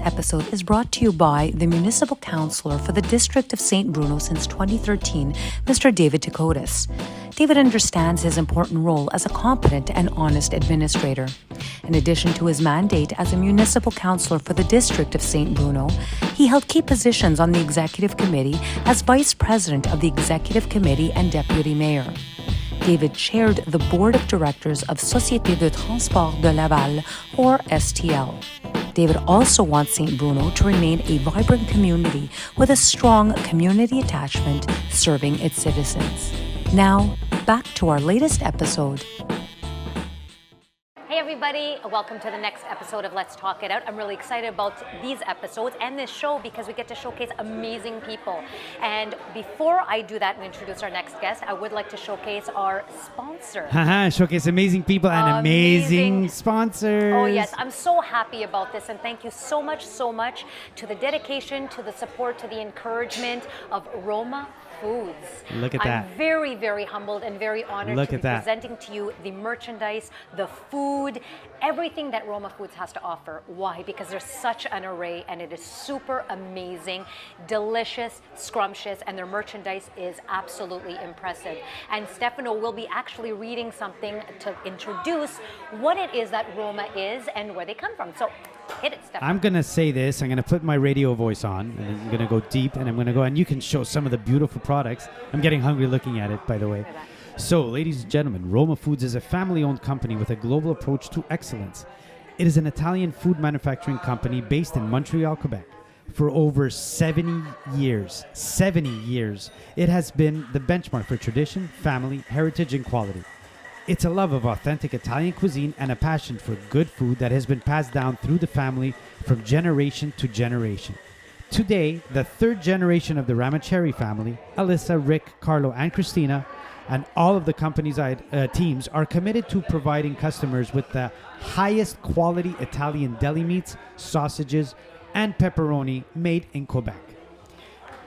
episode is brought to you by the Municipal Councillor for the District of St. Bruno since 2013, Mr. David Tekotis. David understands his important role as a competent and honest administrator. In addition to his mandate as a Municipal Councillor for the District of St. Bruno, he held key positions on the Executive Committee as Vice President of the Executive Committee and Deputy Mayor. David chaired the Board of Directors of Société de Transport de Laval, or STL. David also wants St. Bruno to remain a vibrant community with a strong community attachment serving its citizens. Now, back to our latest episode. Hey everybody, welcome to the next episode of Let's Talk It Out. I'm really excited about these episodes and this show because we get to showcase amazing people. And before I do that and introduce our next guest, I would like to showcase our sponsor. Showcase amazing people and amazing sponsors. Oh yes, I'm so happy about this, and thank you so much to the dedication, to the support, to the encouragement of Roma Foods. Look at that. I'm very, very humbled and very honored to be presenting to you the merchandise, the food, everything that Roma Foods has to offer. Why? Because there's such an array and it is super amazing, delicious, scrumptious, and their merchandise is absolutely impressive. And Stefano will be actually reading something to introduce what it is that Roma is and where they come from. So hit it, Stefano. I'm going to say this. I'm going to put my radio voice on, and I'm going to go deep, and I'm going to go, and you can show some of the beautiful products. I'm getting hungry looking at it, by the way. So, ladies and gentlemen, Roma Foods is a family-owned company with a global approach to excellence. It is an Italian food manufacturing company based in Montreal, Quebec. For over 70 years, it has been the benchmark for tradition, family, heritage, and quality. It's a love of authentic Italian cuisine and a passion for good food that has been passed down through the family from generation to generation. Today, the third generation of the Ramacheri family, Alyssa, Rick, Carlo, and Christina, and all of the company's teams are committed to providing customers with the highest quality Italian deli meats, sausages, and pepperoni made in Quebec.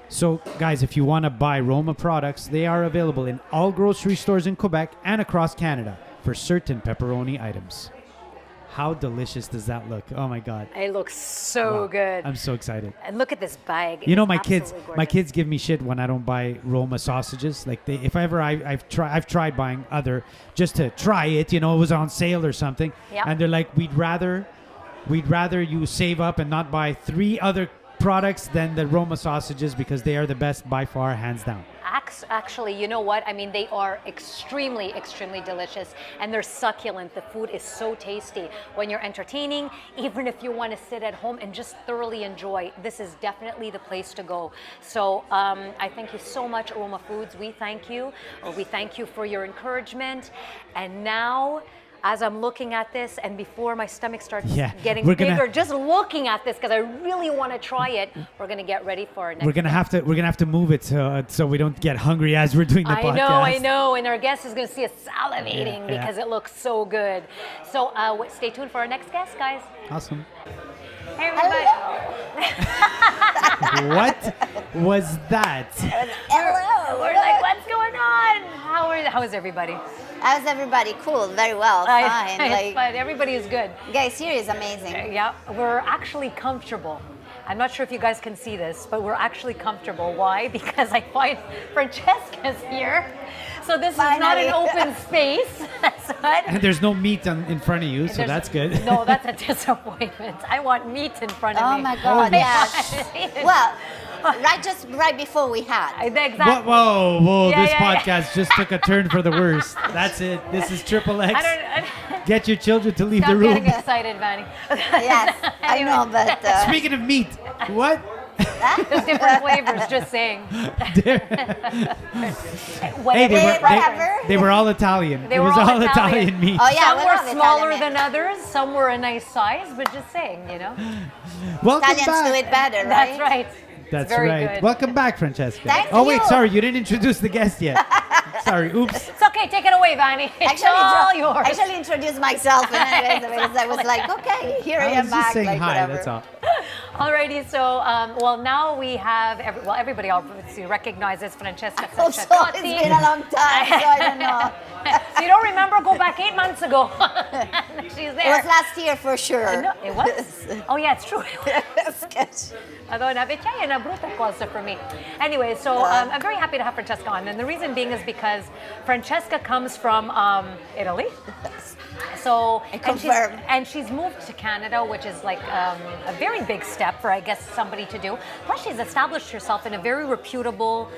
So, guys, if you want to buy Roma products, they are available in all grocery stores in Quebec and across Canada for certain pepperoni items. How delicious does that look? Oh my God! It looks so good. I'm so excited. And look at this bag. You know, my kids give me shit when I don't buy Roma sausages. Like, I've tried buying other just to try it. You know, it was on sale or something, and they're like, we'd rather you save up and not buy 3 other products than the Roma sausages because they are the best by far, hands down. Actually, you know what? I mean, they are extremely, extremely delicious, and they're succulent. The food is so tasty. When you're entertaining, even if you want to sit at home and just thoroughly enjoy, this is definitely the place to go. So I thank you so much, Roma Foods. We thank you. We thank you for your encouragement. And now, as I'm looking at this, and before my stomach starts getting bigger, just looking at this, because I really want to try it, we're gonna get ready for our next. We're gonna have to move it so we don't get hungry as we're doing the podcast. I know, and our guest is gonna see us salivating because it looks so good. So stay tuned for our next guest, guys. Awesome. Hey, everybody. What was that? Hello. We're like, what's going on? How is everybody? How's everybody? Cool, very well, fine. But everybody is good. Guys, here is amazing. Yeah, we're actually comfortable. I'm not sure if you guys can see this, but we're actually comfortable. Why? Because I find Francesca's here. So this is not an open space. And there's no meat in front of you, so that's good. No, that's a disappointment. I want meat in front of me. Oh my God, yes. Well, right before we had. Exactly. Whoa, this podcast just took a turn for the worst. That's it. This is Triple X. Get your children to leave the room. I'm getting excited, Vanny. Yes, I know, but... Speaking of meat, what? There's different flavors, just saying. They were all Italian. It was all Italian meat. Oh, yeah, some were smaller than others, some were a nice size, but just saying, you know. Welcome Italians back. do it better, right? That's right. That's very right. Good. Welcome back, Francesca. Thank wait, you. sorry, you didn't introduce the guest yet. Sorry, oops. It's okay, take it away, Vanny. It's all yours. I actually introduced myself, and I was like, okay, here I am back. I was just saying hi, whatever. that's all. Alrighty, so now we have everybody obviously recognizes Francesca Sacerdoti. Also, it's been a long time, so I don't know. you don't remember, go back 8 months ago. She's there. It was last year for sure. No, it was? Oh, yeah, it's true. Sketch. Although na vecchiaia na brutta cosa for me. Anyway, so I'm very happy to have Francesca on. And the reason being is because Francesca comes from Italy. So, and she's moved to Canada, which is like a very big step for, I guess, somebody to do. Plus, she's established herself in a very reputable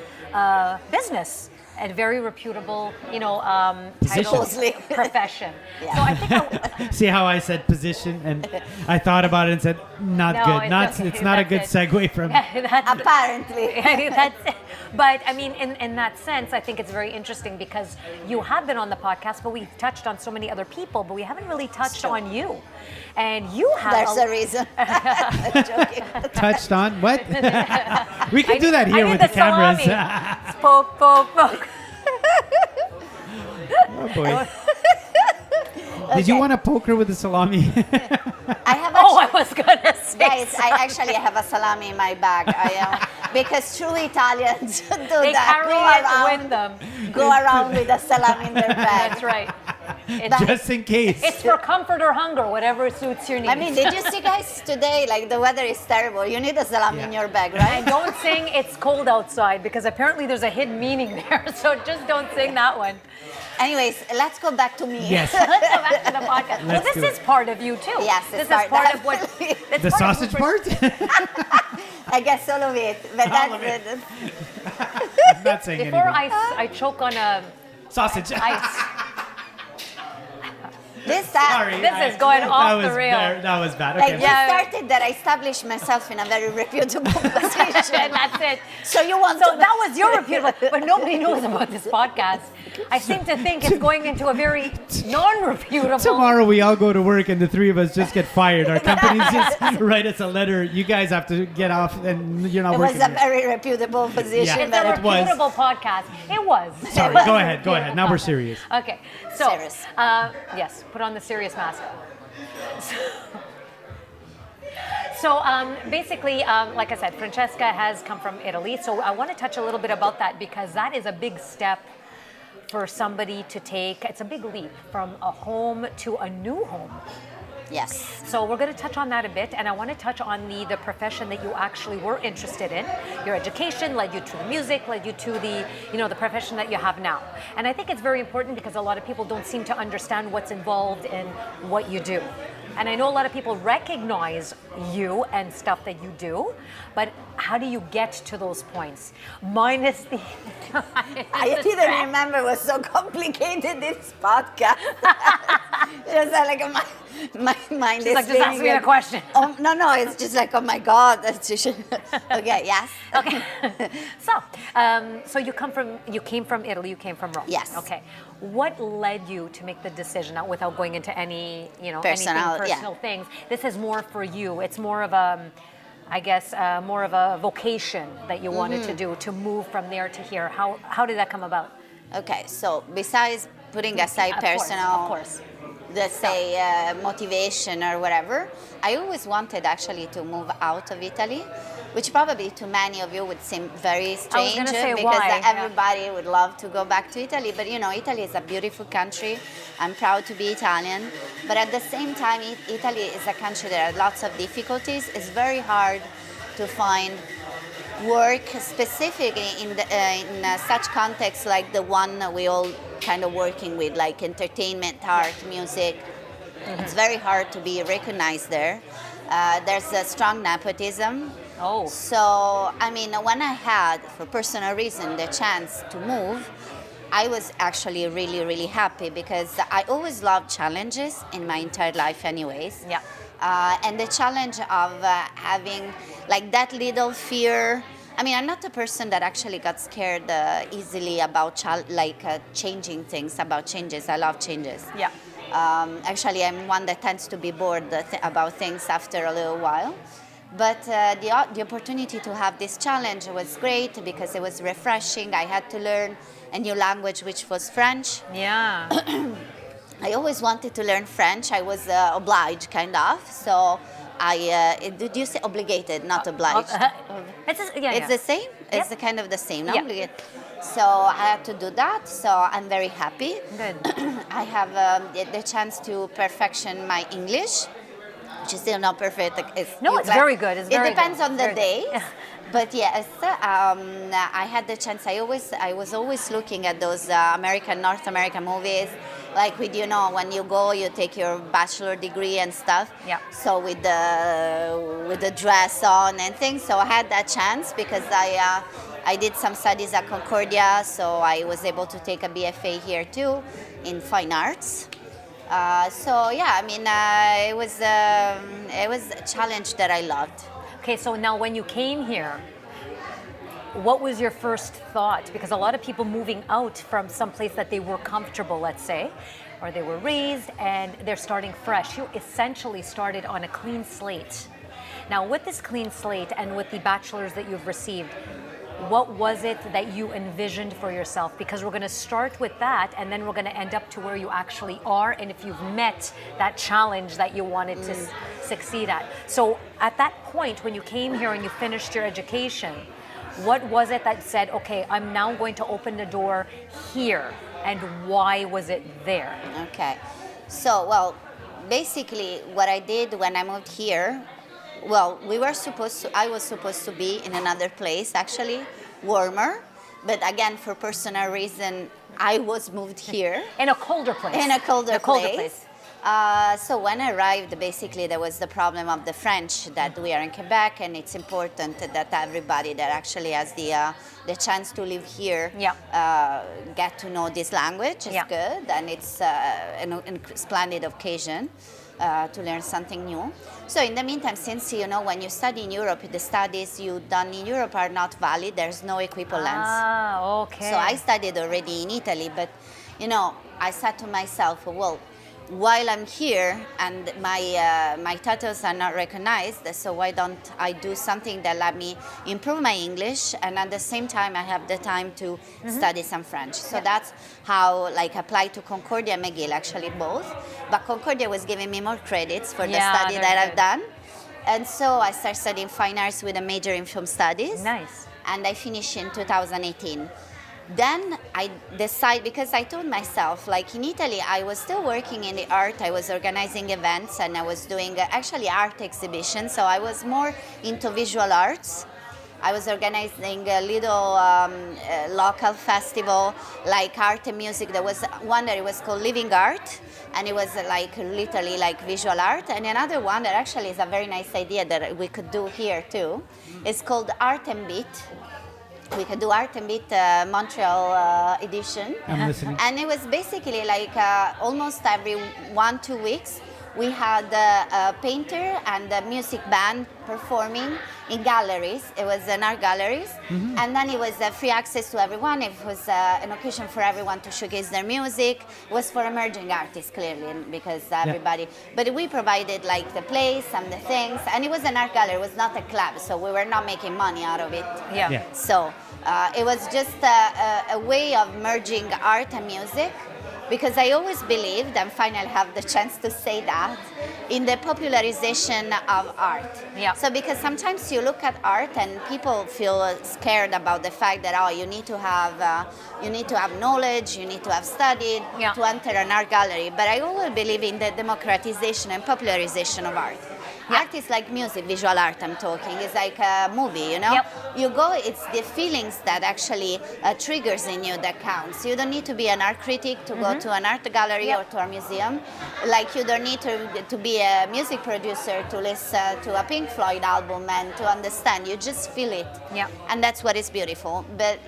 business and very reputable, title, profession. Yeah. So I think see how I said position, and I thought about it and said not no, good. It's not a good segue from. Apparently. But I mean, in that sense, I think it's very interesting because you have been on the podcast, but we've touched on so many other people, but we haven't really touched on you. And you have. There's a reason. Joking. Touched on what? We can do that here with the cameras. Poke, poke, poke. Oh boy. Did you want to poke her with the salami? I have. I was gonna say. Guys, I actually have a salami in my bag. Because true Italians do they that. carry it with them. Go around with a salami in their bag. That's right. Just in case. It's for comfort or hunger, whatever suits your needs. I mean, did you see, guys, today, like, the weather is terrible. You need a salami in your bag, right? And don't sing "It's cold outside" because apparently there's a hidden meaning there. So just don't sing that one. Anyways, let's go back to me. Yes. Let's go back to the podcast. Well, this is part of you too. Yes, this is part of what. The sausage part? I guess all of it. But All of that's it. I'm not saying Before anything. I choke on a Sausage. ice. Sorry. This is going off the rail. That was bad. Like, Okay. you started that I established myself in a very reputable position. And that's it. So you want So to that was your reputable, but nobody knows about this podcast. I seem to think it's going into a very non-reputable. Tomorrow we all go to work and the three of us just get fired. Our companies just write us a letter. You guys have to get off and you're not It working. was a very reputable position. Yeah. It's a It was. reputable podcast. It was. Sorry, go ahead. Now we're serious. Okay, so Serious. yes, put on the serious mask. So basically, like I said, Francesca has come from Italy. So I want to touch a little bit about that because that is a big step for somebody to take. It's a big leap from a home to a new home. Yes. So we're going to touch on that a bit, and I want to touch on the profession that you actually were interested in. Your education led you to the music, led you to the the profession that you have now. And I think it's very important because a lot of people don't seem to understand what's involved in what you do. And I know a lot of people recognize you and stuff that you do, but how do you get to those points? Minus the... I didn't remember it was so complicated, this podcast. Just like my mind She's is like, just ask me a question. Oh, no, it's just like, oh my God. That's just, okay, yes. Okay. So you came from Italy, you came from Rome. Yes. Okay. What led you to make the decision, now without going into any, Personal things? This is more for you. It's more of a, I guess, more of a vocation that you wanted to do, to move from there to here. How did that come about? Okay, so besides putting aside Of course. let's say motivation or whatever, I always wanted actually to move out of Italy, which probably to many of you would seem very strange say, because why? everybody would love to go back to Italy. But Italy is a beautiful country. I'm proud to be Italian. But at the same time, Italy is a country that has lots of difficulties. It's very hard to find work specifically in such contexts like the one we all kind of working with, like entertainment, art, music. It's very hard to be recognized there. There's a strong nepotism. Oh. So, I mean, when I had, for personal reason, the chance to move, I was actually really, really happy because I always loved challenges in my entire life anyways. Yeah. And the challenge of having like that little fear. I mean, I'm not a person that actually got scared easily about changing things, about changes. I love changes. Yeah. Actually, I'm one that tends to be bored about things after a little while. But the opportunity to have this challenge was great because it was refreshing. I had to learn a new language, which was French. Yeah. I always wanted to learn French. I was obliged, kind of. So did you say obligated, not obliged? It's The same? Yep. It's kind of the same, no? Yeah. Obligated. So I had to do that. So I'm very happy. Good. I have the chance to perfection my English, which is still not perfect. It's very good. It's very it depends good. on the Very day. good. But yes, I had the chance. I was always looking at those North American movies, like with when you go, you take your bachelor degree and stuff. Yeah. So with the dress on and things. So I had that chance because I did some studies at Concordia, so I was able to take a BFA here too in fine arts. So yeah, I mean, it was a challenge that I loved. Okay, so now when you came here, what was your first thought? Because a lot of people moving out from some place that they were comfortable, let's say, or they were raised, and they're starting fresh. You essentially started on a clean slate. Now, with this clean slate and with the bachelor's that you've received, what was it that you envisioned for yourself? Because we're going to start with that, and then we're going to end up to where you actually are, and if you've met that challenge that you wanted to succeed at. So at that point, when you came here and you finished your education, what was it that said, okay, I'm now going to open the door here, and why was it there? Okay. So, well, basically what I did when I moved here, well, I was supposed to be in another place, actually, warmer. But again, for personal reason, I was moved here. In a colder place. In a colder place. place. So when I arrived, basically there was the problem of the French, that we are in Quebec, and it's important that everybody that actually has the chance to live here get to know this language. It's good, and it's a splendid occasion to learn something new. So in the meantime, since when you study in Europe, the studies you've done in Europe are not valid. There's no equivalence. Ah, okay. So I studied already in Italy, but I said to myself, well, while I'm here and my titles are not recognized, so why don't I do something that let me improve my English, and at the same time I have the time to study some French. So that's how applied to Concordia and McGill, actually both. But Concordia was giving me more credits for the study that I've done. And so I started studying fine arts with a major in film studies. Nice. And I finished in 2018. Then I decided, because I told myself, in Italy, I was still working in the art. I was organizing events, and I was doing actually art exhibitions. So I was more into visual arts. I was organizing a little local festival, like art and music. There was one that it was called Living Art, and it was literally visual art. And another one that actually is a very nice idea that we could do here too. It's called Art and Beat. We could do Art and Beat Montreal edition. I'm listening. And it was basically almost every 1-2 weeks, we had a painter and a music band performing in galleries. It was in art galleries. And then it was free access to everyone. It was an occasion for everyone to showcase their music. It was for emerging artists, clearly, because everybody. But we provided the place and the things. And it was an art gallery. It was not a club. So we were not making money out of it. Yeah. So it was just a way of merging art and music. Because I always believed, and finally have the chance to say that, in the popularization of art. Yeah. So because sometimes you look at art and people feel scared about the fact that you need to have knowledge, you need to have studied to enter an art gallery. But I always believe in the democratization and popularization of art. Yeah. Art is like music, visual art I'm talking. It's like a movie, Yep. You go, it's the feelings that actually triggers in you that counts. You don't need to be an art critic to go to an art gallery or to a museum. You don't need to be a music producer to listen to a Pink Floyd album and to understand. You just feel it. Yeah. And that's what is beautiful. But,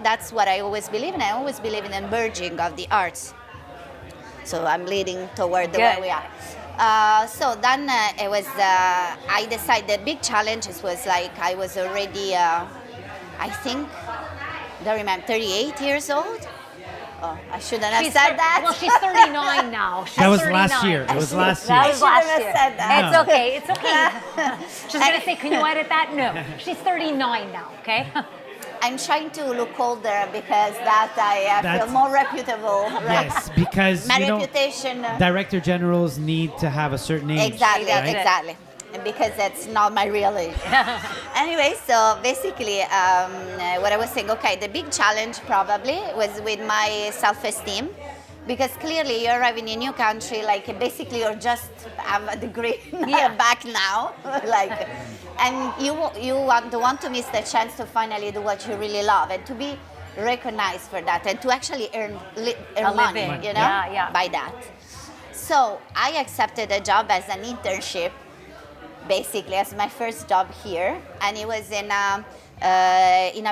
that's what I always believe in. I always believe in the merging of the arts. So I'm leading toward the way we are. So then it was, I decided the big challenges was I was already, I think, don't remember, 38 years old. Oh, I shouldn't have said that. Well, she's 39 now. That was 39. last year. It was last That year. was last have year. said that. It's okay. It's okay. She's going to say, can you edit that? No. She's 39 now, okay? I'm trying to look older because that I feel more reputable. Right? Yes, because My reputation. Director Generals need to have a certain age. Exactly, right? because that's not my real age. Anyway, so basically, what I was saying, okay, the big challenge probably was with my self-esteem, because clearly you're arriving in a new country, like basically you're just have a degree back now, like, and you don't want to miss the chance to finally do what you really love and to be recognized for that and to actually earn money, living. you know, Yeah. by that. So I accepted a job as an internship, basically as my first job here, and it was in a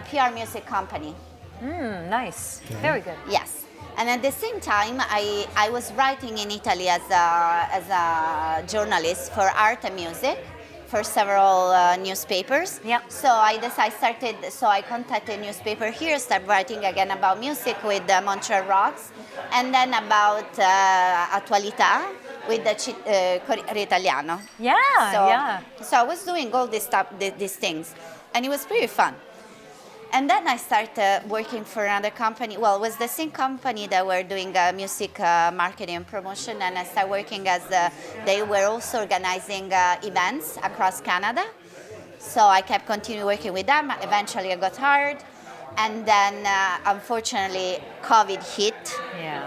PR music company. Nice. Very good. Yes. And at the same time, I was writing in Italy as a journalist for art and music for several newspapers. Yep. So I contacted a newspaper here, started writing again about music with Montreal Rocks, and then about Attualità with the Corriere Italiano. So I was doing all this stuff, these things, and it was pretty fun. And then I started working for another company. Well, it was the same company that were doing music marketing and promotion, and I started working as they were also organizing events across Canada. So I kept continuing working with them. Eventually I got hired, and then unfortunately COVID hit. Yeah.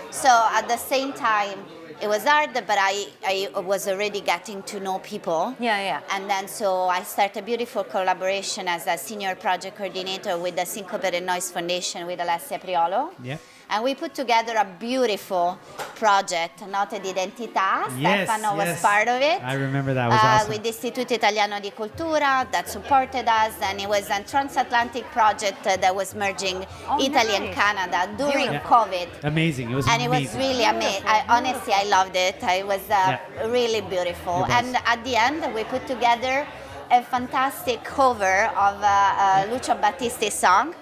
So at the same time, it was hard, but I was already getting to know people. Yeah. And then so I started a beautiful collaboration as a senior project coordinator with the Syncope and Noise Foundation with Alessia Priolo. Yeah. And we put together a beautiful project, Note d'Identità. Stefano was part of it. I remember that. Was awesome. With the Istituto Italiano di Cultura that supported us, and it was a transatlantic project that was merging Italy and Canada during COVID. Amazing. It was and amazing. it was really amazing. Honestly, I loved it. It was really beautiful. And at the end, we put together a fantastic cover of Lucio Battisti's song.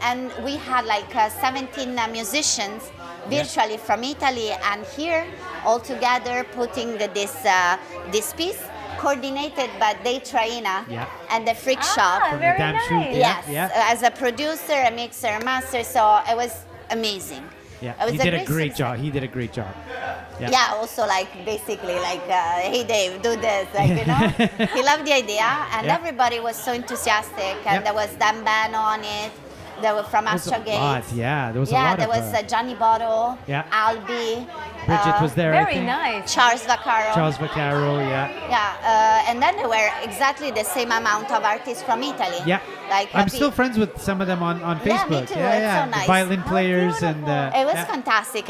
And we had like 17 musicians virtually from Italy and here all together putting this piece coordinated by Dave Traina and the Freak Shop. From Very the Damn nice. Shoot. Yes, as a producer, a mixer, a master, so it was amazing. Yeah, It was he a did a great great success. job. He did a great job. Yeah, also like basically like, hey Dave, do this, like, you know. He loved the idea, and everybody was so enthusiastic, and there was Dan Ban on it. There were from Astro Gates. There was a lot. There was Gianni Botto, Albi. Bridget was there. I Very think. nice. Charles Vaccaro. Charles Vaccaro, And then there were exactly the same amount of artists from Italy. Yeah. Like I'm still friends with some of them on Facebook. Yeah, me too. It's so nice. The violin players and. It was fantastic,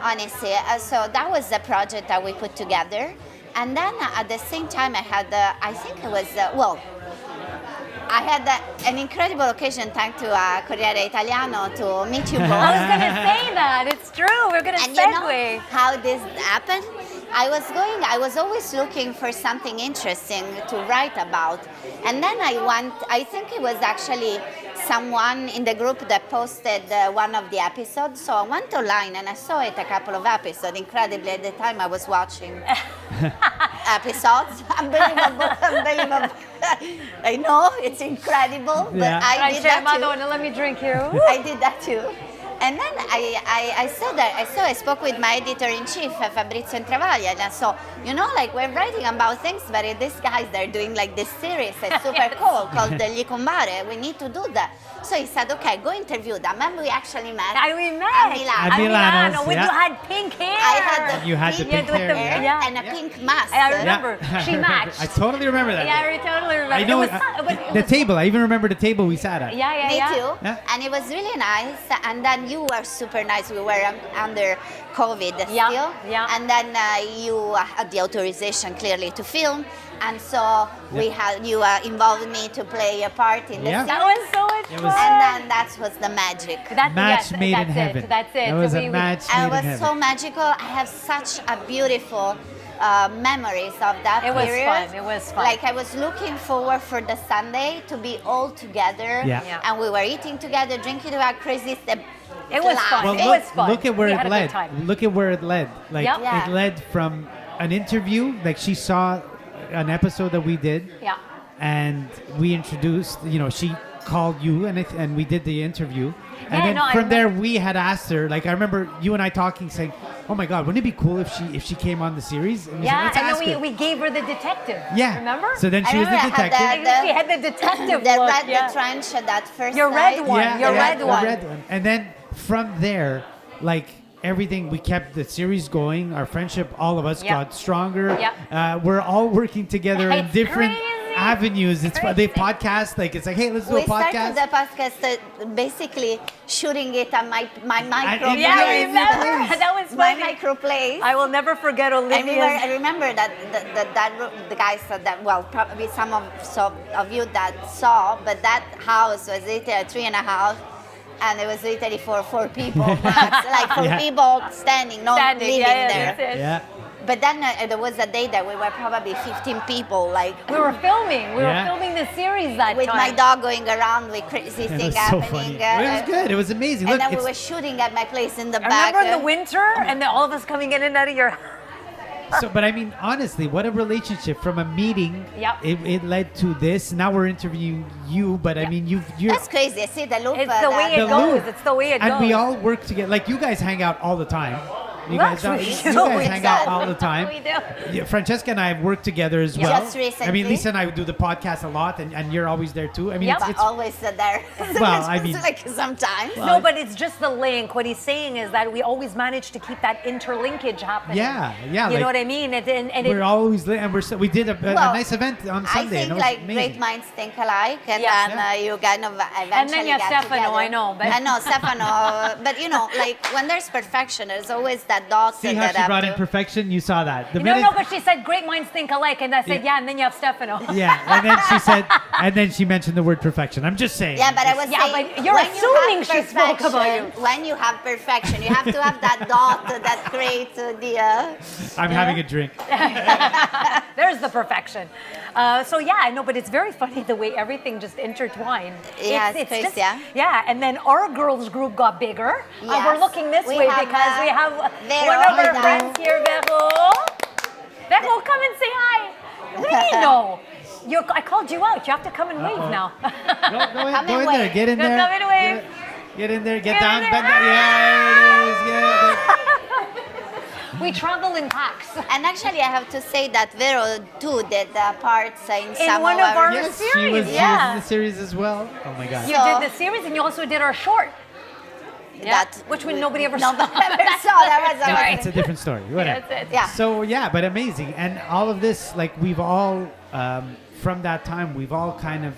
honestly. So that was the project that we put together. And then at the same time, I had, I think it was, I had an incredible occasion, thanks to Corriere Italiano, to meet you both. I was going to say that. It's true. We're going to And segue. you know how this happened? I was always looking for something interesting to write about. And then I think it was actually someone in the group that posted one of the episodes. So I went online and I saw it, a couple of episodes. Incredibly, at the time I was watching episodes. Unbelievable. I know, it's incredible, but I did that too. Madonna, let me drink here. I did that too. And then I spoke with my editor-in-chief, Fabrizio Intravaglia, and so, you know, like we're writing about things, but these guys, they're doing like this series, it's super cool, called Gli Combare, we need to do that. So he said, okay, go interview them. And we actually met. We met. At At Milano, When yeah. you had pink hair. I had You had the pink hair, yeah. and a pink mask. I remember. She matched. I totally remember that. Yeah, I totally remember. I know It was, the table. I even remember the table we sat at. Yeah. Me too. Yeah. And it was really nice. And then you were super nice. We were under COVID still. Yeah. And then you had the authorization clearly to film. And so we had you involved me to play a part in the Yeah. scene. That was so much It fun. was- And then that was the magic. Match made in heaven. That's it. That was So a match And made it in was heaven. so magical. I have such a beautiful memories of that It was period. fun. It was fun. Like I was looking forward for the Sunday to be all together. Yeah. And we were eating together, drinking our crazy stuff. It was fun. Well, It look, was fun. look at where We it had a led. good time. Look at where it led. Like Yep. Yeah. it led from an interview. Like she saw an episode that we did, Yeah. and we introduced. You know, she called you, and we did the interview. And Yeah, then no, I from there, remember. we had asked her. Like I remember you and I talking, saying, Oh my God, wouldn't it be cool if she came on the series? And we said, Yeah, let's and ask then her. we gave her the detective. Yeah. Remember? So then I she was the remember I had detective. She had the detective the look. red, yeah. the trench that first Your red night. one. Your red the one. red one. And then from there, like everything, we kept the series going. Our friendship, all of us, Yeah. got stronger. Yeah. We're all working together in It's different crazy. avenues. It's they podcast. Like it's like, hey, let's do We a podcast. started the podcast basically shooting it at my micro and- Yeah, I Yeah, remember. please. That was my funny. micro place. I will never forget Olivia's. I remember that the guys said that, well, probably some of you that saw, but that house was literally 3.5, and it was literally for 4 people max, like 4 Yeah. people standing, not Standing, living yeah, there. that's it. Yeah. But then there was a day that we were probably 15 people, like We were filming. We were Yeah. filming the series that with time. my dog going around with crazy It things was so happening. funny. It was good. It was amazing. And Look, then we it's, were shooting at my place in the I back. remember in the winter, and then all of us coming in and out of your. so, but I mean, honestly, what a relationship from a meeting. Yep. It led to this. Now we're interviewing you, but I mean, you're. That's crazy. See the loop. It's the way The it goes. loop. It's the way it and goes. we all work together. Like you guys hang out all the time. You Yes, guys, we you do. guys hang out all the We time. do. Yeah, Francesca and I have worked together as well. Just recently. I mean, Lisa and I do the podcast a lot, and you're always there too. I mean, Yep. it's, But it's always there. Well, I Just mean- like sometimes. No, but it's just the link. What he's saying is that we always manage to keep that interlinkage happening. Yeah, yeah, You like- know what I mean? And we're always and we did a Well, nice event on I Sunday. think and it was like amazing. great minds think alike, and Yeah. then you kind of eventually And then you have get Stefano, together. I know, but- I know Stefano, but you know, like when there's perfection, there's always that dot See how that she have brought to. in perfection? You saw that. The No, but she said great minds think alike, and I said Yeah. yeah, and then you have Stefano. Yeah, and then she said, and then she mentioned the word perfection. I'm just saying. Yeah, but I was Yeah, saying, but you're when you assuming have she spoke about perfection- When you have perfection, you have to have that dot that creates the. I'm having a drink. There's the perfection. So yeah, I know, but it's very funny the way everything just intertwined. Yeah, it's crazy, yeah. Yeah, and then our girls group got bigger. Yes. We're looking this We way have, because we have Vero. one of our Hi, friends here, Vero. Vero, come and say hi. What do you mean no? I called you out. You have to come and wave now. Go in, Come go and in there. wave. Get in Go there. come and wave. Get in there. Get Get down. in Bend there. down. Yeah, it is. Get We travel in packs. And actually, I have to say that Vero too did parts in some one of our- Yes, series, she was yeah. in the series as well. Oh my god. You So- did the series and you also did our short. Yeah, which nobody ever saw. Nobody ever saw. That was Sorry. It's a different story. Whatever. That's it. Yeah. So yeah, but amazing, and all of this, like we've all from that time, we've all kind of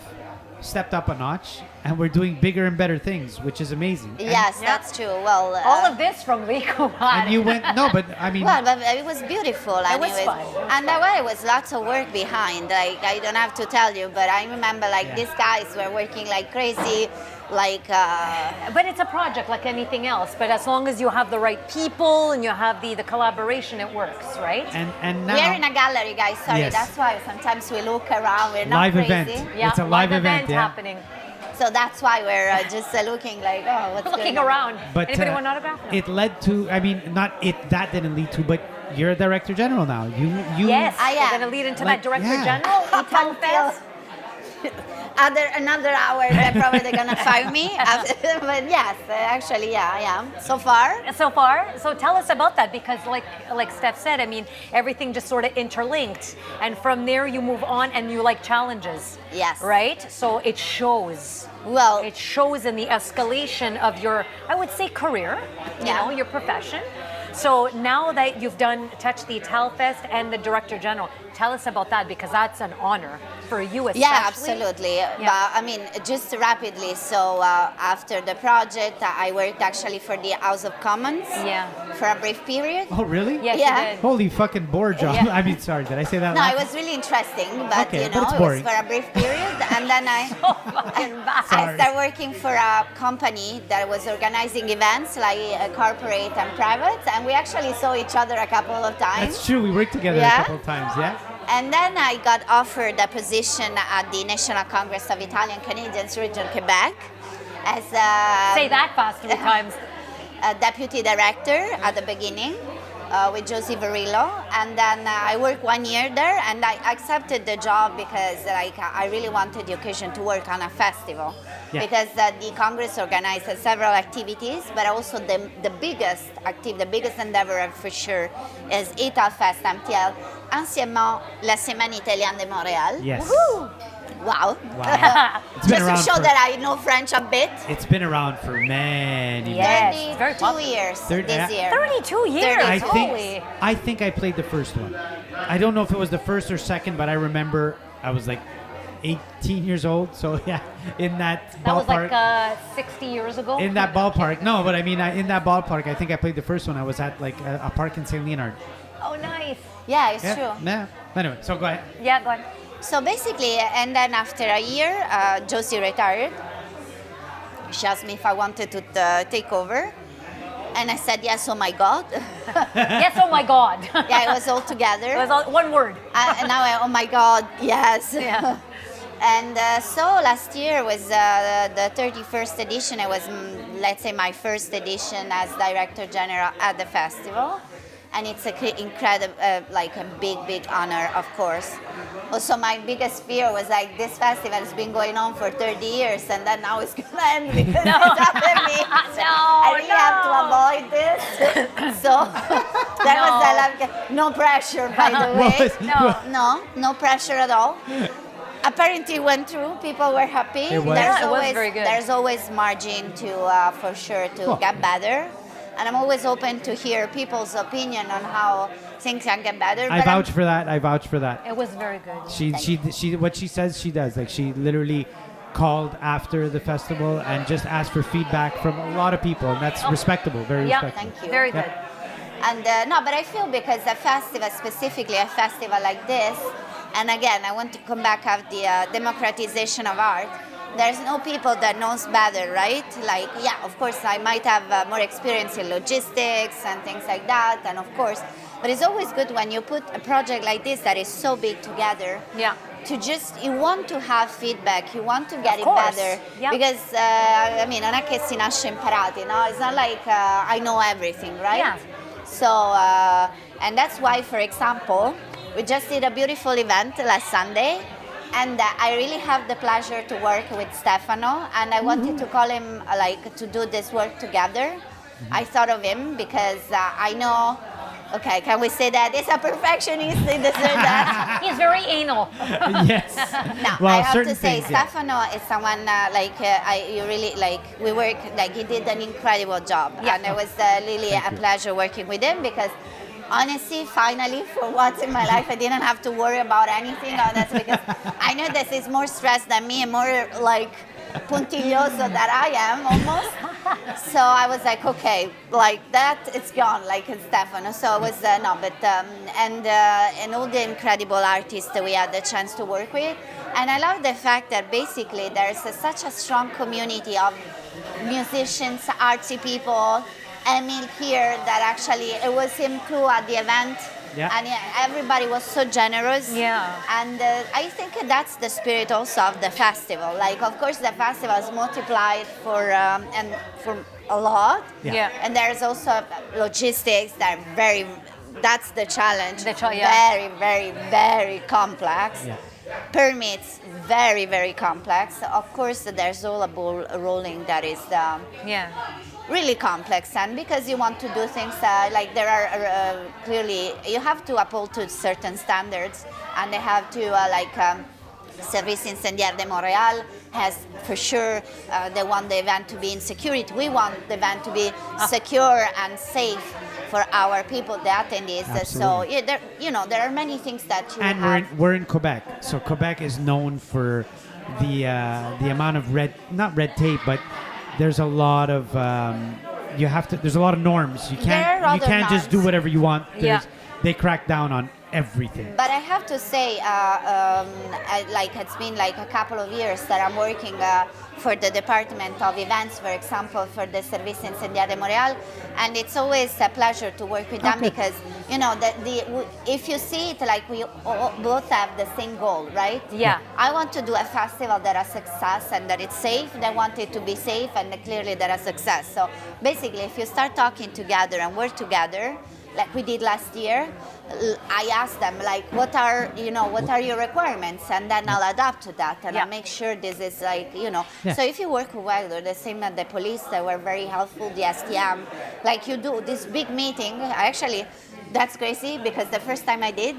stepped up a notch, and we're doing bigger and better things, which is amazing. And- Yes, Yeah. that's true. Well, All of this from Rico. And you went but I mean, well, but it was beautiful. It was anyways. fun. It was And there was lots of work behind. Like I don't have to tell you, but I remember like Yeah. these guys were working like crazy. Like But it's a project like anything else. But as long as you have the right people and you have the collaboration, it works, right? and now we are in a gallery, guys. Sorry, Yes. that's why sometimes we look around. We're not live crazy. event. Yeah, It's a live event. Yeah. happening. So that's why we're just looking like, oh, what's Looking going on? around. But Anybody want an autograph? No. it led to. I mean, not it. That didn't lead to. But you're a director general now. You. Yes, I we're am. going to lead into Like, that Director yeah. General. Ital Fest. Another hour, they're probably gonna fire me. But yes, actually, yeah, I am so far. So far, so tell us about that because, like Steph said, I mean, everything just sort of interlinked, and from there you move on and you like challenges. Yes. Right. So it shows. Well, It shows in the escalation of your, I would say, career. You Yeah. know, your profession. So now that you've touched the Ital Fest and the Director General, tell us about that because that's an honor for you especially. yeah, absolutely. But I mean, just rapidly. So after the project, I worked actually for the House of Commons. Yeah. For a brief period. Oh really? Yes, Yeah. you did. Holy fucking board job. Yeah. I mean, sorry, did I say that? No, loud? it was really interesting, but Okay, you but know, it's it was boring. for a brief period, and then Fucking bad. Sorry. I started working for a company that was organizing events, like corporate and private, and we actually saw each other a couple of times. That's true. We worked together Yeah. a couple of times. Yeah. And then I got offered a position at the National Congress of Italo-Canadians, Region Quebec, as Say that fast 3 times. a deputy director at the beginning with Josie Varillo. And then I worked 1 year there, and I accepted the job because like I really wanted the occasion to work on a festival. Yeah. because the Congress organizes several activities, but also the biggest endeavor for sure is Italfest MTL, anciennement la Semaine Italienne de Montréal. Yes. Woohoo! Wow. Wow. It's been Just to around show for- that I know French a bit. It's been around for many Yes. years. very 32 popular. years Thirty- this year. 32 years. I Holy. think I played the first one. I don't know if it was the first or second, but I remember I was like 18 years old. So yeah, in that That was ballpark. like 60 years ago. in that ballpark. No, but I mean, in that ballpark, I think I played the first one. I was at like a park in St. Leonard. Oh, nice. Yeah, it's Yeah. true. Yeah. Anyway, so go ahead. Yeah, go on. So basically, and then after a year, Josie retired. She asked me if I wanted to take over. And I said, yes, oh my God. Yes, oh my God. Yeah, it was all together. It was all, one word. And now, oh my God, yes. Yeah. And so last year was the 31st edition. It was, let's say, my first edition as Director General at the festival. And it's incredible, like a big honor, of course. Also, my biggest fear was like, this festival has been going on for 30 years, and then now it's gonna end because it's after me. So I really have to avoid this. So that was no pressure, by the way. No pressure at all. Apparently it went through. People were happy. It was? Yeah, it was very good. There's always margin to, for sure, to get better. And I'm always open to hear people's opinion on how things can get better. I vouch for that. I vouch for that. It was very good. She what she says she does. Like she literally called after the festival and just asked for feedback from a lot of people, and that's respectable. Very Yeah, respectable. Thank you. Very Yeah. good. And no, but I feel because a festival, specifically a festival like this, and again, I want to come back at the democratization of art. There's no people that knows better, right? Like, yeah, of course, I might have more experience in logistics and things like that, and of course, but it's always good when you put a project like this that is so big together. Yeah. To just, you want to have feedback, you want to get it course. better. Yeah. Because, I mean, non è che si nasce imparati, no? It's not like I know everything, right? Yeah. So, and that's why, for example, we just did a beautiful event last Sunday, and I really have the pleasure to work with Stefano, and I wanted to call him, like, to do this work together. I thought of him because I know, okay, can we say that? He's a perfectionist, he deserves that. He's very anal. Yes. No, Well, I have certain to say, things, yeah. Stefano is someone you really like. We work like he did an incredible job, Yeah. and it was really Thank a you. pleasure working with him because, honestly, finally, for once in my life, I didn't have to worry about anything. Oh, that's because I know this is more stressed than me and more like puntilloso that I am almost. So I was like, okay, like that, it's gone, like it's Stefano. So it was and all the incredible artists that we had the chance to work with. And I love the fact that basically there's such a strong community of musicians, artsy people. Emil here, that actually it was him too at the event. Yeah. And everybody was so generous. Yeah. And I think that's the spirit also of the festival. Like, of course, the festival is multiplied for a lot. Yeah. Yeah. And there's also logistics that are that's the challenge. Yeah. Very complex. Yeah. Permits, very complex. Of course, there's all a ball rolling that is Yeah. really complex, and because you want to do things like there are clearly you have to uphold to certain standards, and they have to Service Incendiaire de Montréal has for sure they want the event to be in security. We want the event to be secure and safe for our people, the attendees. So Absolutely. there are many things that you And have. we're in Quebec, so Quebec is known for the amount of not red tape, but there's a lot of there's a lot of norms. You There are can't other just do norms. whatever you want. Yeah. They crack down on everything. But I have to say, it's been like a couple of years that I'm working for the Department of Events, for example, for the Service Incendiaire de Montréal, and it's always a pleasure to work with them Okay. because if you see it, like we both have the same goal, right? Yeah. I want to do a festival that has success and that it's safe. They want it to be safe, and clearly that has success. So basically, if you start talking together and work together, like we did last year, I asked them like, what are your requirements, and then I'll adapt to that, and I'll make sure this is like, Yeah. So if you work well, the same at the police, they were very helpful. The STM, like you do this big meeting. Actually, that's crazy because the first time I did,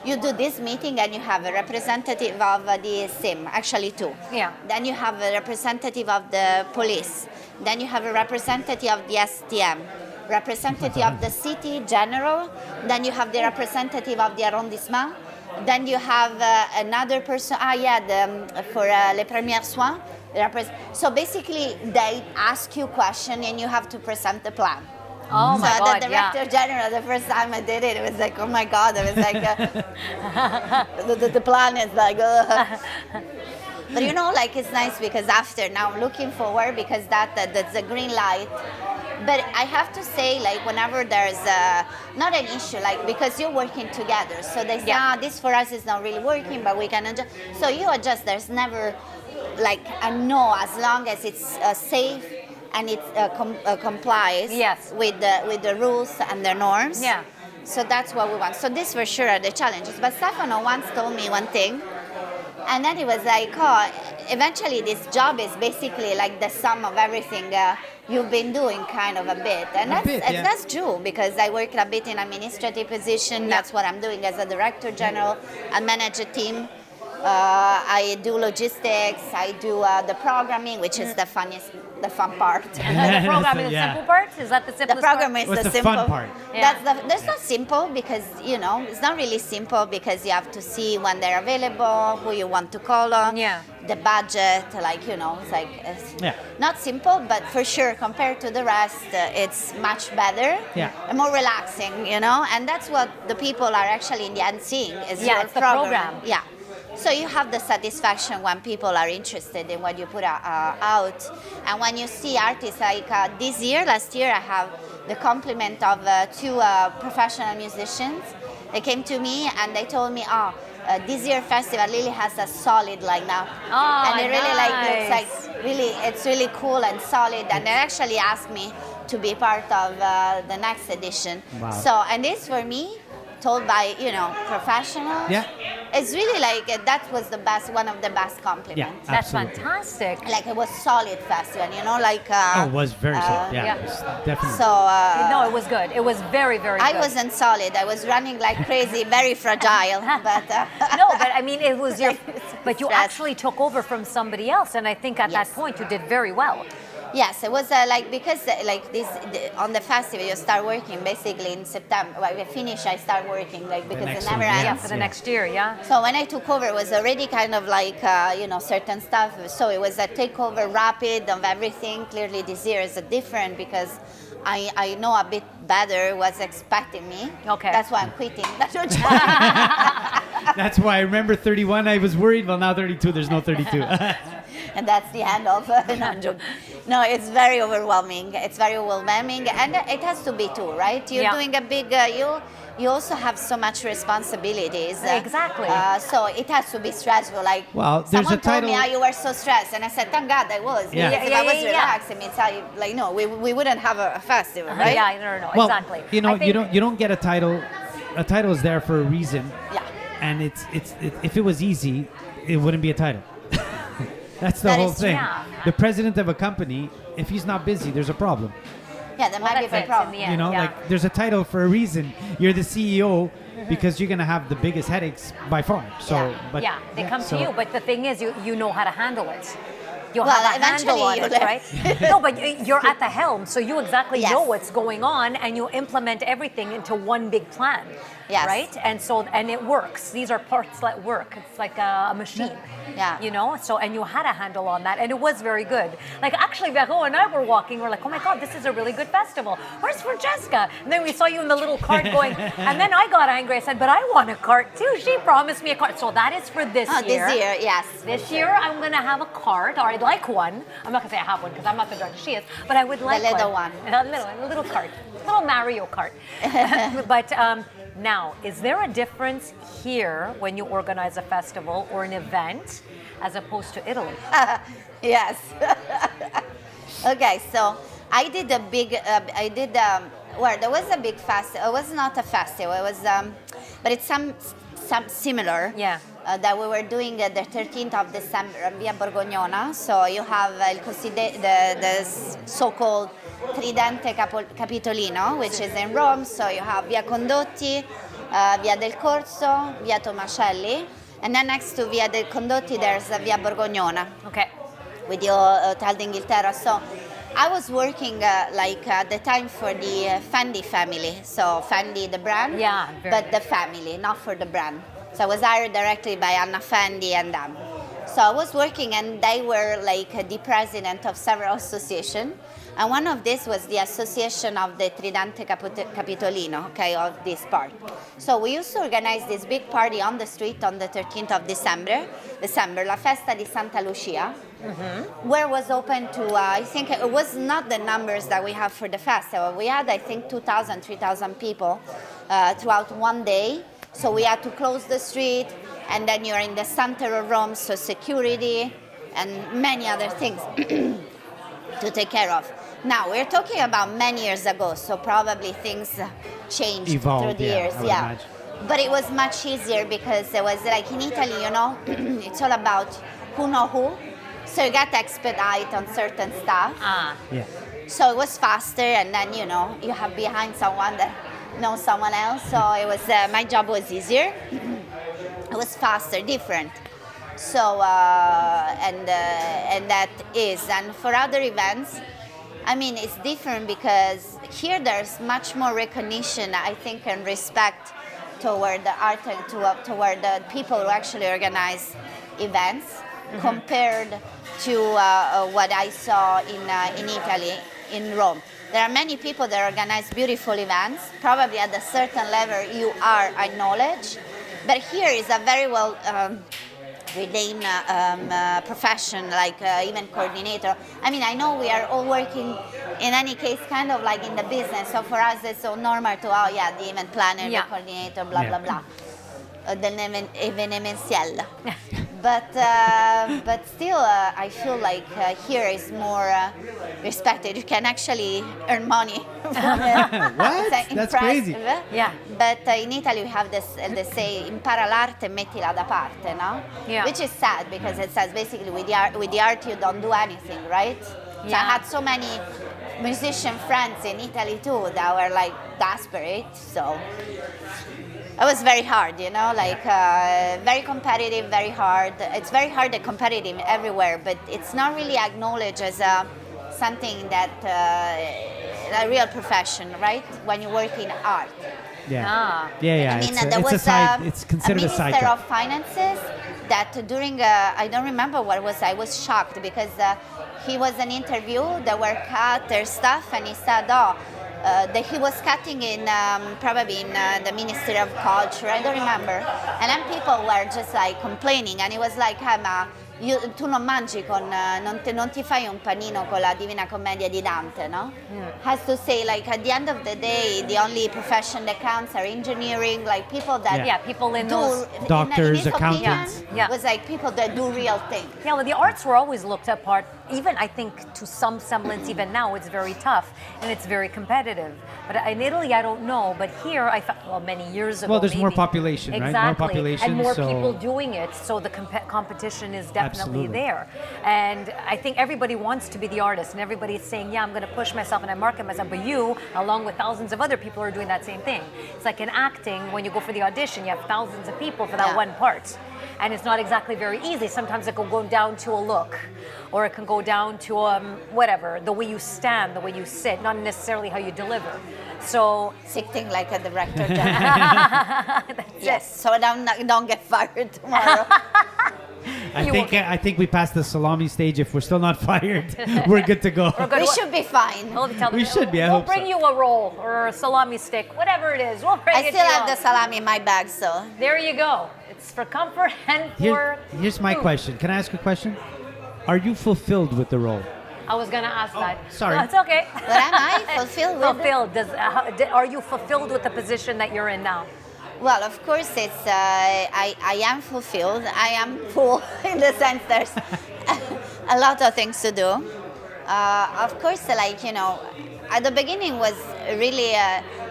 you do this meeting and you have a representative of the SIM, actually two. Yeah. Then you have a representative of the police. Then you have a representative of the STM. Representative of the city general, then you have the representative of the arrondissement, then you have another person, for les premiers soins. So basically, they ask you question and you have to present the plan. Oh my so God, the Director General, the first time I did it, it was like, oh my God, it was like, the plan is like, But like it's nice because after, now I'm looking forward because that's a green light. But I have to say, like, whenever there's not an issue, like, because you're working together, so they say, this for us is not really working, but we can adjust. So you adjust. There's never, like, a no, as long as it's safe and it complies with the rules and the norms. Yeah. So that's what we want. So this for sure are the challenges. But Stefano once told me one thing, and then he was like, eventually this job is basically like the sum of everything you've been doing kind of a bit. And that's true because I work a bit in administrative position. That's what I'm doing as a Director General. I manage a team. I do logistics. I do the programming, which is the fun part. The programming is the simple part? Is that the simplest The program part? is What's the the simple fun part? That's not simple because it's not really simple because you have to see when they're available, who you want to call on, the budget, like it's like not simple, but for sure compared to the rest, it's much better, and more relaxing, and that's what the people are actually in the end seeing is your it's the program. Yeah. So you have the satisfaction when people are interested in what you put out. And when you see artists like last year, I have the compliment of two professional musicians. They came to me and they told me, this year festival really has a solid lineup. And it really looks like it's really cool and solid. And they actually asked me to be part of the next edition. Wow. So, and this for me, told by professionals. It's really like that was one of the best compliments. Yeah, That's absolutely. fantastic. Like it was solid festival, like. It was very solid. Yeah, it was definitely. So. No, it was good. It was very, very good. I wasn't solid. I was running like crazy, very fragile. But no, but I mean, it was your. But you actually took over from somebody else, and I think at that point you did very well. Yes, it was because on the festival you start working basically in September. When we finish, I start working because it never ends. Yeah, for the next year, So when I took over, it was already kind of like certain stuff. So it was a takeover rapid of everything. Clearly, this year is different because I know a bit better what's expecting me. Okay, that's why I'm quitting. That's why I remember 31. I was worried. Well, now 32. There's no 32. And that's the end of. No, it's very overwhelming. It's very overwhelming, and it has to be too, right? You're doing a big. You also have so much responsibilities. Exactly. So it has to be stressful. Like there's someone a title. told me, you were so stressed, and I said, thank God I was. Yeah. Because if I was relaxed, it means we wouldn't have a festival, right? Yeah, no, Well, exactly. you don't get a title. A title is there for a reason. Yeah. And it's if it was easy, it wouldn't be a title. That's the whole thing. Yeah. The president of a company, if he's not busy, there's a problem. Yeah, that might be a problem. In the end, Like there's a title for a reason. You're the CEO because you're gonna have the biggest headaches by far. So, but they come to you. But the thing is, you know how to handle it. You'll Well, have a handle on eventually it, right? No, but you're at the helm, so you exactly Yes. know what's going on, and you implement everything into one big plan, Yes. right? And it works. These are parts that work. It's like a machine, Yeah. So, and you had a handle on that, and it was very good. Like actually, Vero and I were walking. We're like, oh my God, this is a really good festival. Where's Francesca? And then we saw you in the little cart going, and then I got angry. I said, but I want a cart too. She promised me a cart. So that is for this year. This year, yes. This year, I'm going to have a cart, or I'd like one. I'm not going to say I have one because I'm not the director. She is. But I would like The little one. A little cart. Little Mario Kart. But now, is there a difference here when you organize a festival or an event as opposed to Italy? Yes. Okay, so I did Well, there was a big festival. It was not a festival. It was, but it's some similar. Yeah. That we were doing the 13th of December at Via Borgognona. So you have the so-called Tridente Capitolino, which is in Rome. So you have Via Condotti, Via del Corso, Via Tomacelli, and then next to Via del Condotti there's Via Borgognona. Okay. With your Hotel d'Inghilterra. So I was working at the time for the Fendi family. So Fendi the brand, Yeah, but the family, not for the brand. So I was hired directly by Anna Fendi and them. So I was working, and they were like the president of several associations. And one of this was the association of the Tridente Capitolino, okay, of this part. So we used to organize this big party on the street on the 13th of December, La Festa di Santa Lucia, where was open to, I think it was not the numbers that we have for the festival. We had, I think, 2,000, 3,000 people throughout one day. So we had to close the street, and then you're in the center of Rome, so security and many other things to take care of. Now, we're talking about many years ago, so probably things changed Evolved, through the yeah, years. I would imagine. But it was much easier because it was like in Italy, it's all about who know who. So you got to expedite on certain stuff. Yeah. So it was faster, and then, you have behind someone that knows someone else. So it was, my job was easier. It was faster, different. So, and that is. And for other events, I mean, it's different because here there's much more recognition, I think, and respect toward the art and toward the people who actually organize events compared to what I saw in Italy, in Rome. There are many people that organize beautiful events. Probably at a certain level you are acknowledged, but here is a very well renamed profession, like even coordinator. I mean, I know we are all working in any case kind of like in the business, so for us it's so normal to, the event planner, the coordinator, blah, blah, blah. The evenementiel. But still, I feel like here is more respected. You can actually earn money from it. What? That's crazy. Yeah. But in Italy we have this, they say, impara l'arte, mettila da parte, no? Yeah. Which is sad because it says basically with the art you don't do anything, right? So I had so many musician friends in Italy too that were like desperate, so it was very hard, very competitive, very hard. It's very hard and competitive everywhere, but it's not really acknowledged as something that a real profession, right? When you work in art. Yeah. Yeah. I mean, It's, there it's was a side. It's considered a side minister job. of finances that during I don't remember what it was. I was shocked because he was an interview. There were cut their stuff, and he said, that he was cutting in probably in the Ministry of Culture. I don't remember. And then people were just like complaining, and he was like, ma tu non mangi non ti fai un panino con la Divina Commedia di Dante, no? Has to say, like, at the end of the day, the only profession that counts are engineering, like people that people in do those doctors, in his accountants. opinion, was like people that do real things. Yeah, well, the arts were always looked apart. Even, I think, to some semblance, even now, it's very tough and it's very competitive. But in Italy, I don't know. But here, I found, many years ago, Well, there's more maybe. population, right? Exactly. More population, and more so- people doing it. So the competition is definitely Absolutely. there. And I think everybody wants to be the artist, and everybody's saying, yeah, I'm going to push myself and I market myself. But you, along with thousands of other people, are doing that same thing. It's like in acting, when you go for the audition, you have thousands of people for that one part. And it's not exactly very easy. Sometimes it can go down to a look, or it can go down to whatever, the way you stand, the way you sit, not necessarily how you deliver. So Sitting like a Director General. Yes, so don't get fired tomorrow. I think we passed the salami stage. If we're still not fired, we're good to go. We should be fine. We should be, I We'll hope so. bring you a roll or a salami stick, whatever it is. We'll bring I it still to have you. the salami in my bag, so. There you go. It's for comfort and for Here's my food. question. Can I ask a question? Are you fulfilled with the role? I was going to ask that. sorry. No, it's okay. But am I fulfilled with it? Fulfilled. Are you fulfilled with the position that you're in now? Well, of course, it's. I am fulfilled. I am full in the sense there's a lot of things to do. Of course, at the beginning was really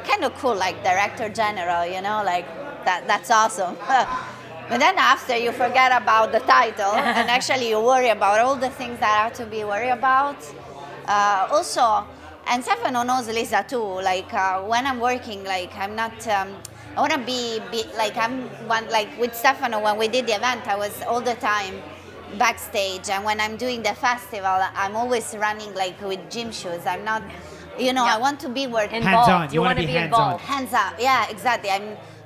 kind of cool, like Director General, you know, like that's awesome. But then after you forget about the title and actually you worry about all the things that are to be worried about. Also, and Stefano knows Lisa too, like when I'm working, like I'm not, I want to be like like with Stefano when we did the event, I was all the time backstage, and when I'm doing the festival, I'm always running like with gym shoes. I'm not, you know, I want to be working. Hands-on. You want to be hands-on. Hands up, yeah, exactly.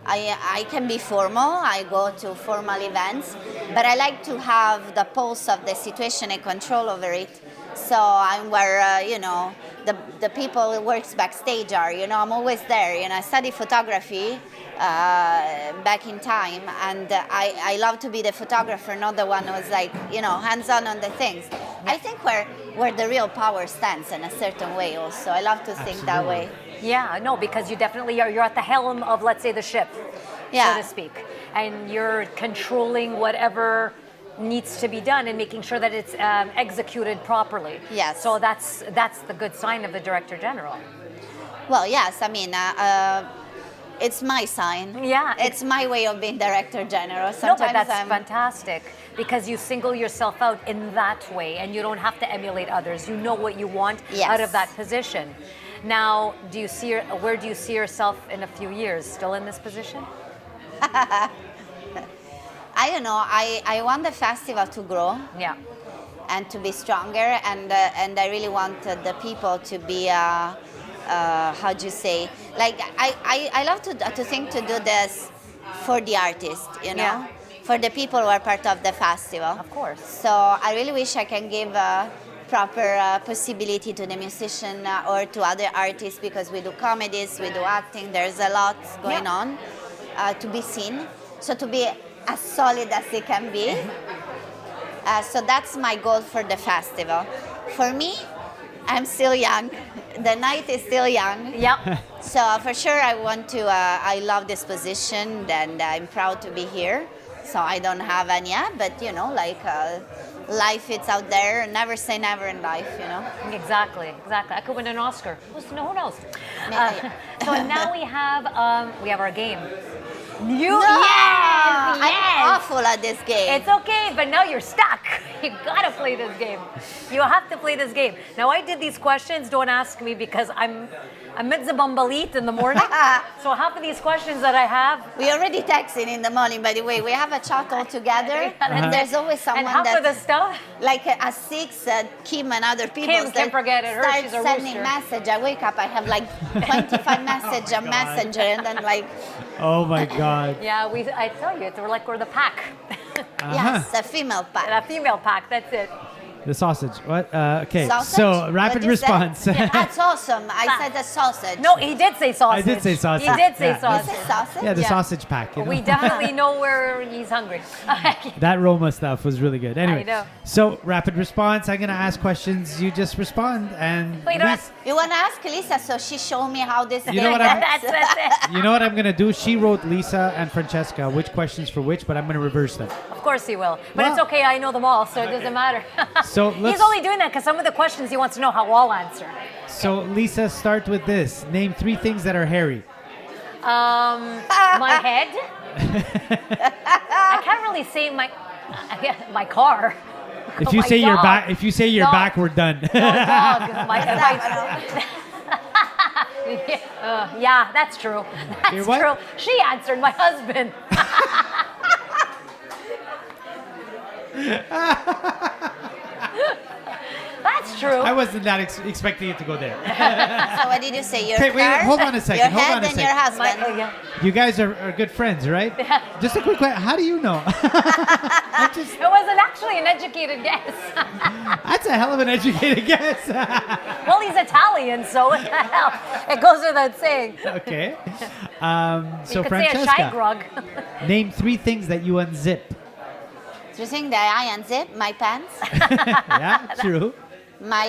I can be formal. I go to formal events, but I like to have the pulse of the situation and control over it. So I'm where you know the people who works backstage are. You know, I'm always there. You know, I study photography back in time, and I love to be the photographer, not the one who's like, you know, hands-on on the things. I think where the real power stands in a certain way. Also, I love to think that way. Yeah, no, because you definitely are. You're at the helm of, let's say, the ship, so to speak, and you're controlling whatever needs to be done and making sure that it's executed properly. Yes. So that's the good sign of the Director General. Well, yes. I mean, it's my sign. Yeah. It's my way of being Director General. No, Sometimes but that's fantastic because you single yourself out in that way and you don't have to emulate others. You know what you want out of that position. Now, where do you see yourself in a few years? Still in this position? I don't know. I want the festival to grow. Yeah. And to be stronger, and I really want the people to be how do you say? Like I love to think to do this for the artist, you know, for the people who are part of the festival. Of course. So I really wish I can give proper possibility to the musician or to other artists, because we do comedies, we do acting. There's a lot going on to be seen. So to be as solid as it can be. So that's my goal for the festival. For me, I'm still young. The night is still young. Yeah. So for sure I want to, I love this position and I'm proud to be here. So I don't have any yet, but you know, like life is out there. Never say never in life, you know. Exactly. I could win an Oscar. Who knows? So now we have our game. Yes! I'm awful at this game. It's okay, but now you're stuck. You gotta play this game. You have to play this game. Now I did these questions. Don't ask me because I'm mitzabambalit in the morning. So half of these questions that I have. We already texted in the morning, by the way. We have a chat all together. There's always someone and half of the stuff. Like at 6, Kim and other people Kim can forget it. start She's a sending rooster. message. I wake up, I have like 25 messages on Messenger, and then like. Oh my God. Yeah, I tell you, we're the pack. Yes, a female pack. A female pack. That's it. The sausage. What? Okay. Sausage? So rapid response. That's awesome. I said the sausage. No, he did say sausage. I did say sausage. He did say Yeah. sausage. Is it sausage? Yeah, the sausage pack. You know? We definitely know where he's hungry. That Roma stuff was really good. Anyway, I know. so rapid response. I'm gonna ask questions. You just respond, and Wait, You want to ask Lisa so she show me how this You know what I'm- that's it. you know what I'm gonna do? She wrote Lisa and Francesca which questions for which, but I'm gonna reverse them. Of course he will. But Well- it's okay, I know them all, so it doesn't matter. So let's. He's only doing that because some of the questions he wants to know how I'll answer. So Lisa, start with this. Name 3 things that are hairy. My head. I can't really say my car. If you My say your dog. back, if you say your Dog. back, we're done. No, dog. Yeah, that's true. That's Your what? true. She answered, my husband. That's true. I wasn't that expecting it to go there. So what did you say? Your Okay, wait, car, hold on a second, Your hold head on a and your second. husband. Yeah. You guys are good friends, right? Just a quick question. How do you know? It wasn't actually an educated guess. That's a hell of an educated guess. Well, he's Italian, so what the hell? It goes without saying. Okay. So You could say a shy Francesca, grog. name 3 things that you unzip. Do you think that I unzip my pants? Yeah, true. My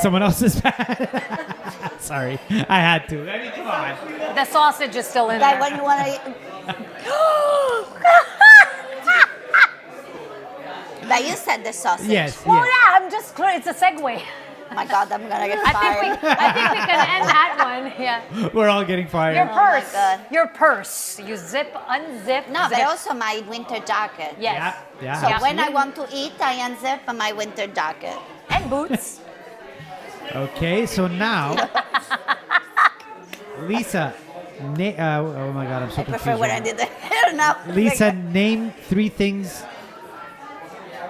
Someone else's pants. Sorry, I had to. I mean, come on. The sausage is still in that there. when you want to. But you said the sausage. Yes. Well, yes. yeah, I'm just clear. It's a segue. My God, I'm gonna get I fired. think we can end that one. Yeah. We're all getting fired. Your purse. God. Your purse. You zip, unzip. No, but zip. also my winter jacket. Yes. Yeah. So Yeah. when I want to eat, I unzip my winter jacket. And boots. Okay, so now, Lisa, oh my God, I'm so I prefer confused. when I right did the hair now. now. Lisa, name three things.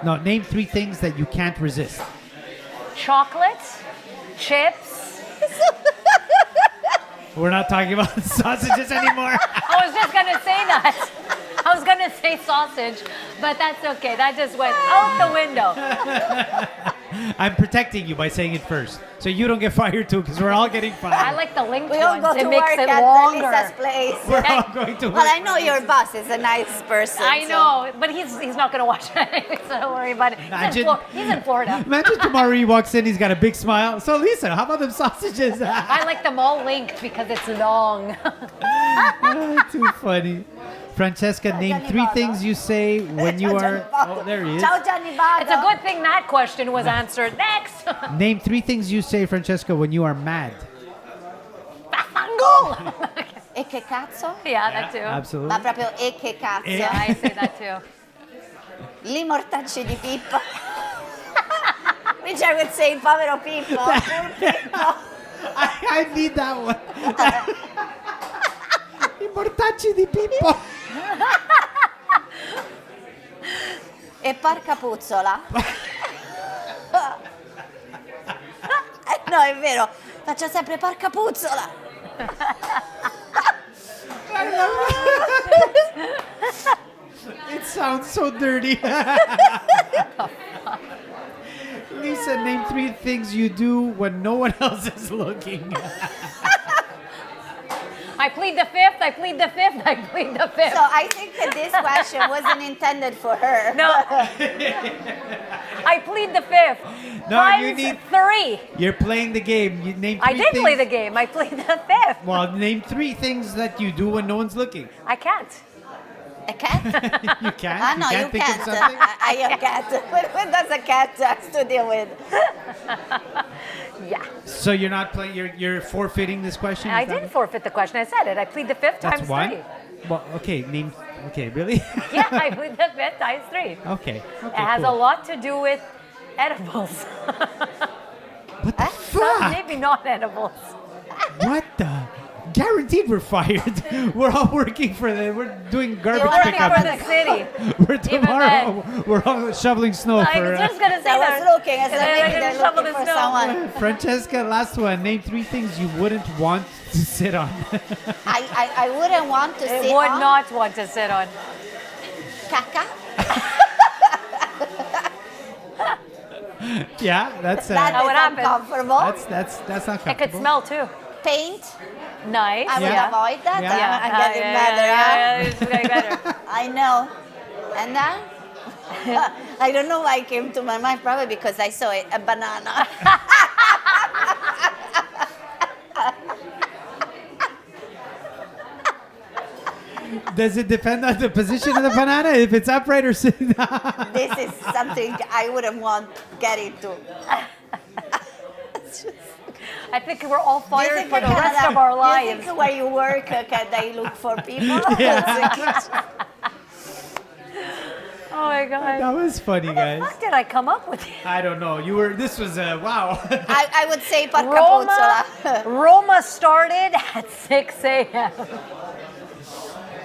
No, name three things that you can't resist. Chocolate. Chips. We're not talking about sausages anymore. I was just gonna say that. I was gonna say sausage, but that's okay. That just went out the window. I'm protecting you by saying it first, so you don't get fired too, because we're all getting I fired. like the linked We all ones. go It to makes work it at longer. Lisa's place. We're all going to. Well, work. I know your boss is a nice person. I so- know, but he's not gonna watch it, so don't worry about it. He's in Florida. Imagine tomorrow he walks in, he's got a big smile. So Lisa, how about them sausages? I like them all linked because it's long. Too funny. Francesca, name Gianni three Vado. things you say when you Ciao, are. Gianni Vado. Oh, there he is. Ciao, Gianni Vado. It's a good thing that question was answered. Next. Name three things you say, Francesca, when you are mad. Fango. E che cazzo? Yeah, that too. Absolutely. Ma proprio e che cazzo? Yeah, I say that too. Li mortacci di Pippo. Which I would say povero Pippo. Poor Pippo. I need that one. I mortacci di Pippo. E porca puzzola. No, è vero. Faccio sempre porca puzzola. It sounds so dirty. Lisa, name three things you do when no one else is looking. I plead the fifth. I plead the fifth. I plead the fifth. So I think that this question wasn't intended for her. No. I plead the fifth. No, you Times need- 3. You're playing the game. You name I three did things. play the game. I played the fifth. Well, name three things that you do when no one's looking. I can't. A cat? You can't? Ah, no, you think of can't. something? I am a cat. What does a cat have to deal with? Yeah. So you're not playing. You're forfeiting this question. I is that didn't it? forfeit the question. I said it. I plead the fifth That's times one. 3. Well, okay. Name. Okay, really? Yeah, I plead the fifth times 3. Okay. It has a lot to do with edibles. What the Some fuck? maybe not edibles. What the? Guaranteed we're fired. We're all working for the. We're doing garbage Working pickup. for the city. We're tomorrow. We're all shoveling snow I for. was just gonna say I was that. looking. I said, And then maybe I they're can shovel looking the for snow. someone. Francesca, last one. Name three things you wouldn't want to sit on. I wouldn't want to It sit would on not want to sit on. caca. Yeah, that's That How is it happens. uncomfortable. that's not It comfortable. could smell too. Paint. Nice. I would Yeah. avoid that. Yeah. I'm getting better. Yeah, it's getting better. I know. And then I don't know why it came to my mind. Probably because I saw it, a banana. Does it depend on the position of the banana? If it's upright or sitting down? This is something I wouldn't want to get into. I think we're all Do you fired think for the in rest Canada- of our do you lives. think where you work, can they look for people? Oh my god. That was funny, guys. What did I come up with? I don't know. You were. This was wow. I would say porca Roma, puzzola. Roma started at 6 a.m.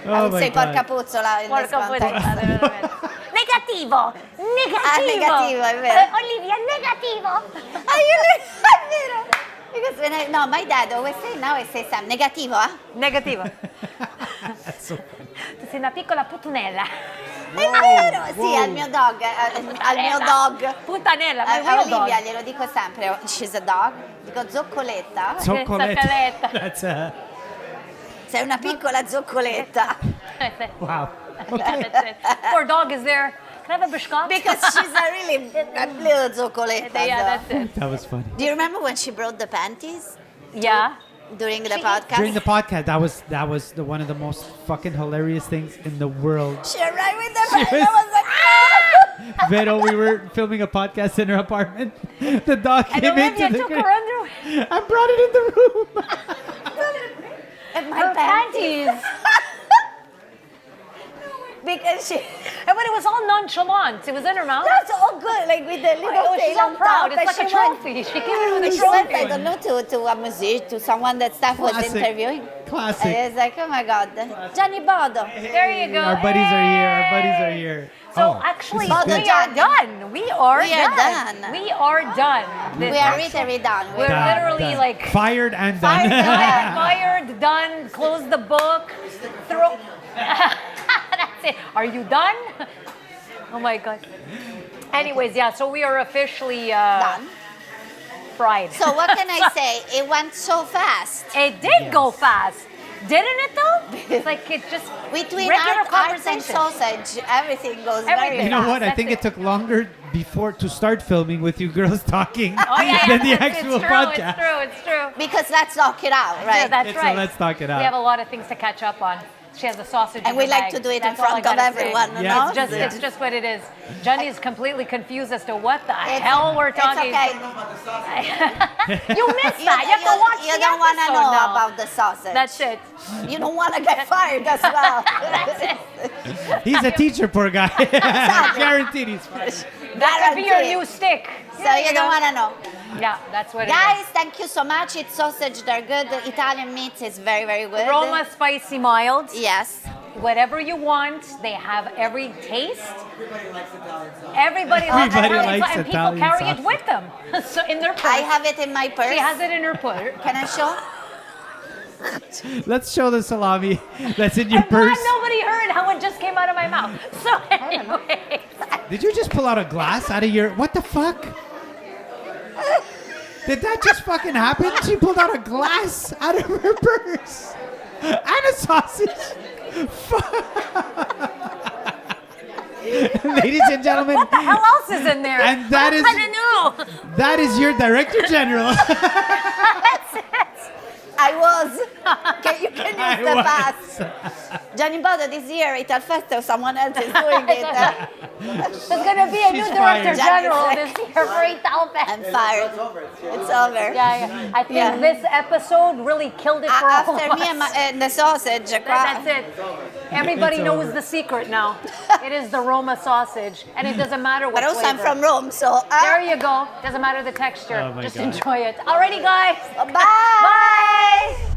Oh I would my say God. porca puzzola in this Porca context. puttana. Negativo! Negativo! negativo, è vero. Olivia, negativo! Ah, è vero. Because when no, my dad always say, now I say Sam, negativo, eh? Negativo. That's so funny. Tu sei una piccola putunella. È vero, sì, al mio dog, al mio dog. Putanella, A my real Olivia dog. glielo dico sempre, she's a dog, dico zoccoletta. Zoccoletta. Zoccoletta. That's Sei una piccola zoccoletta. wow. Poor dog is there. Can I have a biscotti? Because she's a little zoccoletta. Yeah, so. that's it. That was funny. Do you remember when she brought the panties Yeah. during the She- podcast? During the podcast, that was one of the most fucking hilarious things in the world. She arrived with the She panties. was- I was like, ah! Vero, we were filming a podcast in her apartment. The dog And came Olivia into the took her underwear. I brought it in the room. And my Her panties. Because she, But it was all nonchalant. It was in her mouth. that's all good, like with the little Oh, she's tail all on proud. top. It's like a she went- trophy. She came in with a She went, I trophy. don't know, to a museum, to someone that staff was Classic. interviewing. Classic. And it's like, oh my God. Johnny Bodo. There you go. Our buddies are here. Our buddies are Hey. here. So Oh, actually, this is we good. are done. We are We are done. done. We are done. We are literally done. We're Done, literally done. like fired and done. fired, done, close the book, throw. That's it. Are you done? Oh my God. Anyways, yeah, so we are officially Done. fried. So what can I say? It went so fast. It did go fast. Didn't it though? It's like it just Between regular art and conversation. sausage, everything goes Everything. very You know fast. what? I That's think it. it took longer before to start filming with you girls talking Oh yeah, than the it's actual true, podcast. It's true. Because let's talk it out, right? Yeah, that's It's right. Let's talk it out. We have a lot of things to catch up on. She has a sausage. And in we her like bag. to do it in That's all I front of gotta say. everyone, Yeah. no? It's just what it is. Johnny is completely confused as to what the It's- hell we're talking. It's okay. You missed that. You have to watch you the don't want to episode know now. about the sausage. That's it. You don't want to get fired as well. That's it. He's a teacher, poor guy. Guaranteed he's fired. That could be your Guaranteed. new stick. So you don't want to know. Yeah, that's what Guys, thank you so much. It's sausage. They're good. The Italian meat is very, very good. it is. Roma spicy mild. Yes. Whatever you want. They have every taste. Everybody Everybody loves Italian likes sauce, and people Italian carry it sausage. with them. So in their purse. I have it in my purse. She has it in her purse. Can I show? Let's show the salami that's in your I'm glad purse. nobody heard how it just came out of my mouth. So anyway. Did you just pull out a glass out of your... What the fuck? Did that just fucking happen? She pulled out a glass out of her purse. And a sausage. Ladies and gentlemen, What the hell else is in there? And that is- I don't know. that is your Director General. That's it. I was. You can I use the was. pass. Johnny Bodo this year, Ital Festa, someone else is doing it. There's going to be a new She's Director fired. General this year for Italo-Canadians. I'm fired. It's over. Yeah. I think Yeah. this episode really killed it for all After of me us. and, and the sausage. That's it. Everybody It's knows over. the secret now. It is the Roma sausage, and it doesn't matter what But also I'm flavor. from Rome, so... There you go. Doesn't matter the texture. Oh my Just God. enjoy it. Alrighty, guys. Bye! Bye.